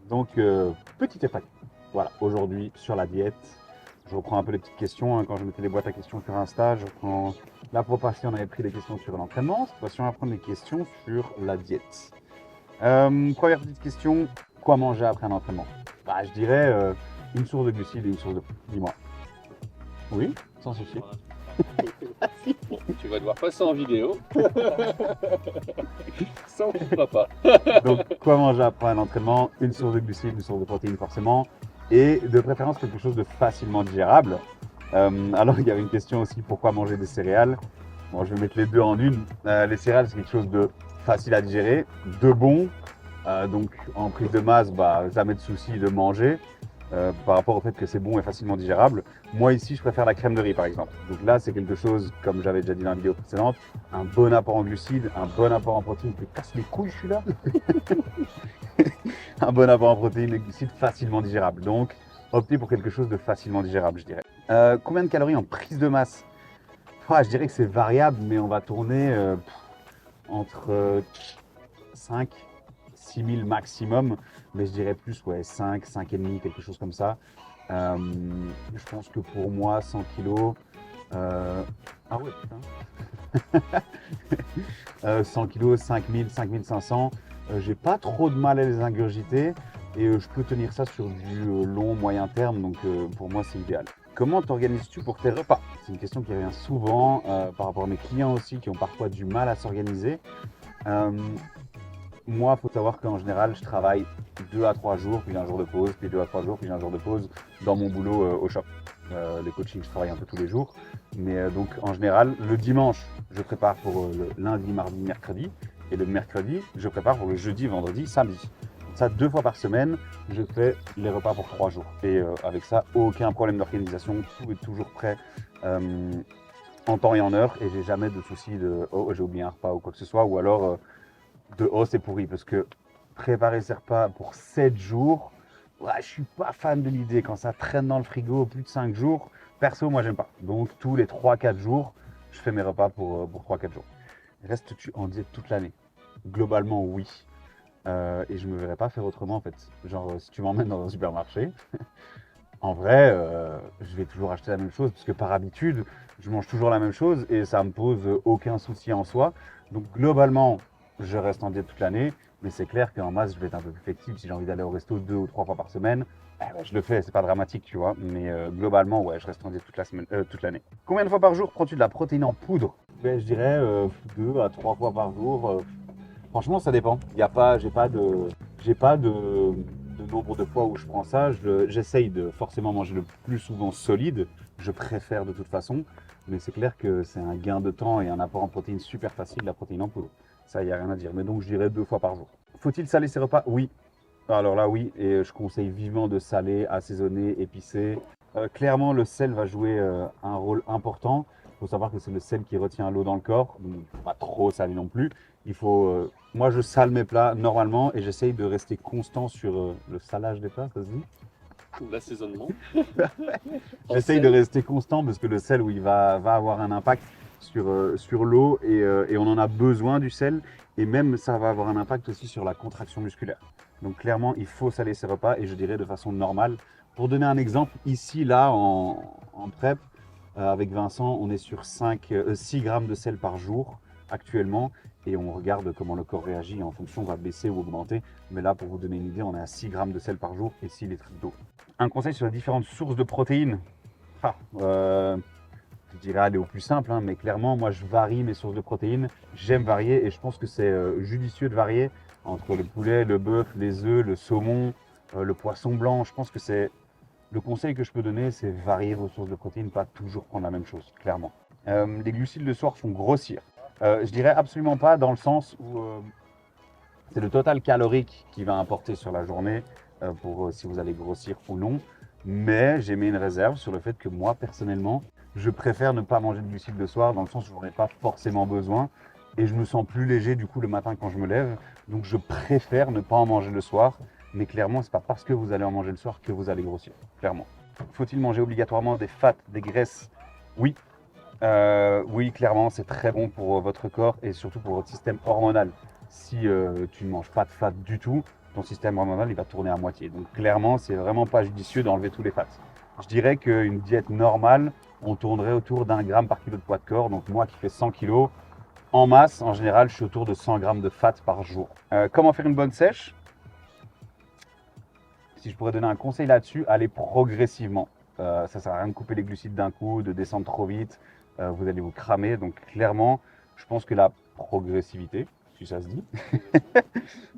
Donc, petit FAQ. Voilà, aujourd'hui sur la diète, je reprends un peu les petites questions. Quand je mettais les boîtes à questions sur Insta, je reprends la proportion, on avait pris des questions sur l'entraînement. Cette fois-ci, on va prendre des questions sur la diète. Première petite question, quoi manger après un entraînement? Je dirais une source de glucides et une source de... Dis-moi. Oui, sans souci. Tu vas devoir passer en vidéo. Ça, on ne fera pas. Donc, quoi manger après un entraînement? Une source de glucides, une source de protéines forcément, et de préférence quelque chose de facilement digérable. Alors, il y avait une question aussi, pourquoi manger des céréales? Bon, je vais mettre les deux en une. Les céréales, c'est quelque chose de facile à digérer, de bon. Donc, en prise de masse, jamais de souci de manger. Par rapport au fait que c'est bon et facilement digérable. Moi ici, je préfère la crème de riz par exemple. Donc là, c'est quelque chose, comme j'avais déjà dit dans la vidéo précédente, un bon apport en glucides, un bon apport en protéines. Tu me casses les couilles, je suis là. Un bon apport en protéines et glucides facilement digérable. Donc, optez pour quelque chose de facilement digérable, je dirais. Combien de calories en prise de masse? Je dirais que c'est variable, mais on va tourner entre 5 6 000 maximum, mais je dirais plus, ouais, 5, 5,5, quelque chose comme ça. Je pense que pour moi, 100 kilos. Ah ouais, putain. 100 kilos, 5000, 5500. J'ai pas trop de mal à les ingurgiter et je peux tenir ça sur du long, moyen terme, donc pour moi, c'est idéal. Comment t'organises-tu pour tes repas? C'est une question qui revient souvent par rapport à mes clients aussi qui ont parfois du mal à s'organiser. Euh, Moi, il faut savoir qu'en général, je travaille 2 à 3 jours, puis j'ai un jour de pause, puis 2 à 3 jours, puis j'ai un jour de pause dans mon boulot au shop. Les coachings, je travaille un peu tous les jours. Mais donc, en général, le dimanche, je prépare pour le lundi, mardi, mercredi. Et le mercredi, je prépare pour le jeudi, vendredi, samedi. Ça, 2 fois par semaine, je fais les repas pour 3 jours. Et avec ça, aucun problème d'organisation. Tout est toujours prêt en temps et en heure. Et j'ai jamais de soucis de oh, j'ai oublié un repas ou quoi que ce soit. Ou alors de oh c'est pourri parce que préparer ses repas pour 7 jours, ouais, je suis pas fan de l'idée quand ça traîne dans le frigo plus de 5 jours. Perso, moi j'aime pas. Donc tous les 3 4 jours, je fais mes repas pour 3 4 jours. Restes-tu en diète toute l'année? Globalement, oui. Et je me verrais pas faire autrement en fait. Genre, si tu m'emmènes dans un supermarché, en vrai, je vais toujours acheter la même chose parce que par habitude, je mange toujours la même chose et ça me pose aucun souci en soi. Donc globalement, je reste en diète toute l'année, mais c'est clair qu'en masse, je vais être un peu plus flexible. Si j'ai envie d'aller au resto 2 ou 3 fois par semaine, je le fais, c'est pas dramatique, tu vois. Mais globalement, ouais, je reste en diète toute la semaine, toute l'année. Combien de fois par jour prends-tu de la protéine en poudre? Je dirais 2 à 3 fois par jour. Franchement, ça dépend. Il y a pas, j'ai pas de nombre de fois où je prends ça. J'essaye de forcément manger le plus souvent solide. Je préfère de toute façon. Mais c'est clair que c'est un gain de temps et un apport en protéines super facile, la protéine en poudre. Ça, il n'y a rien à dire. Mais donc, je dirais 2 fois par jour. Faut-il saler ses repas? Oui. Alors là, oui. Et je conseille vivement de saler, assaisonner, épicer. Clairement, le sel va jouer un rôle important. Il faut savoir que c'est le sel qui retient l'eau dans le corps. Donc, pas trop salé non plus. Il faut. Moi, je sale mes plats normalement et j'essaye de rester constant sur le salage des plats, ça se dit? L'assaisonnement. En J'essaye de sel. rester constant parce que le sel, oui, va avoir un impact sur l'eau et on en a besoin du sel. Et même, ça va avoir un impact aussi sur la contraction musculaire. Donc, clairement, il faut saler ses repas et je dirais de façon normale. Pour donner un exemple, ici, là, en prep, avec Vincent, on est sur 6 grammes de sel par jour actuellement et on regarde comment le corps réagit. En fonction, on va baisser ou augmenter. Mais là, pour vous donner une idée, on est à 6 grammes de sel par jour et 6 litres d'eau. Un conseil sur les différentes sources de protéines. Ah, euh, je dirais aller au plus simple, hein, mais clairement, moi, je varie mes sources de protéines. J'aime varier et je pense que c'est judicieux de varier entre le poulet, le bœuf, les œufs, le saumon, le poisson blanc. Je pense que c'est le conseil que je peux donner, c'est varier vos sources de protéines, pas toujours prendre la même chose, clairement. Les glucides le soir font grossir. Je dirais absolument pas dans le sens où c'est le total calorique qui va importer sur la journée pour si vous allez grossir ou non. Mais j'ai mis une réserve sur le fait que moi, personnellement, je préfère ne pas manger de glucides le soir dans le sens où j'en ai pas forcément besoin et je me sens plus léger du coup le matin quand je me lève. Donc je préfère ne pas en manger le soir. Mais clairement, c'est pas parce que vous allez en manger le soir que vous allez grossir. Clairement. Faut-il manger obligatoirement des fats, des graisses? Oui. Oui, clairement, c'est très bon pour votre corps et surtout pour votre système hormonal. Si tu ne manges pas de fat du tout, ton système hormonal il va tourner à moitié. Donc clairement, c'est vraiment pas judicieux d'enlever tous les fats. Je dirais qu'une diète normale, on tournerait autour d'1 gramme par kilo de poids de corps. Donc moi qui fais 100 kg, en masse, en général, je suis autour de 100 grammes de fat par jour. Comment faire une bonne sèche? Si je pourrais donner un conseil là-dessus, allez progressivement. Ça sert à rien de couper les glucides d'un coup, de descendre trop vite. Vous allez vous cramer. Donc clairement, je pense que la progressivité, si ça se dit,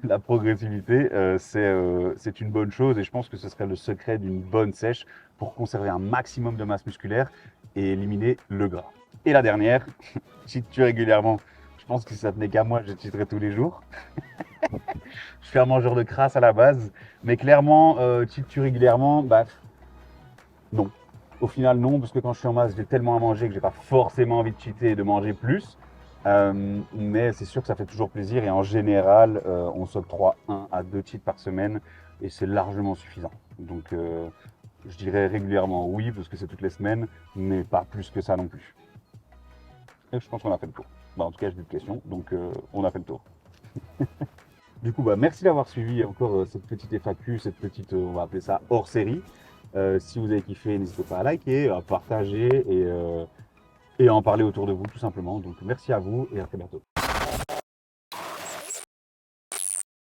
la progressivité, c'est une bonne chose et je pense que ce serait le secret d'une bonne sèche pour conserver un maximum de masse musculaire et éliminer le gras. Et la dernière, cheat-tu régulièrement. Je pense que si ça tenait qu'à moi, je cheaterais tous les jours. Je suis un mangeur de crasse à la base, mais clairement, cheat-tu régulièrement, bah non. Au final, non, parce que quand je suis en masse, j'ai tellement à manger que j'ai pas forcément envie de cheater et de manger plus. Mais c'est sûr que ça fait toujours plaisir et en général, on s'octroie 1 à 2 cheats par semaine et c'est largement suffisant. Donc, je dirais régulièrement oui, parce que c'est toutes les semaines, mais pas plus que ça non plus. Et je pense qu'on a fait le tour. Bah, en tout cas, j'ai plus de questions, donc on a fait le tour. Du coup, bah, merci d'avoir suivi encore cette petite FAQ, cette petite, on va appeler ça hors série. Si vous avez kiffé, n'hésitez pas à liker, à partager et à en parler autour de vous tout simplement. Donc merci à vous et à très bientôt.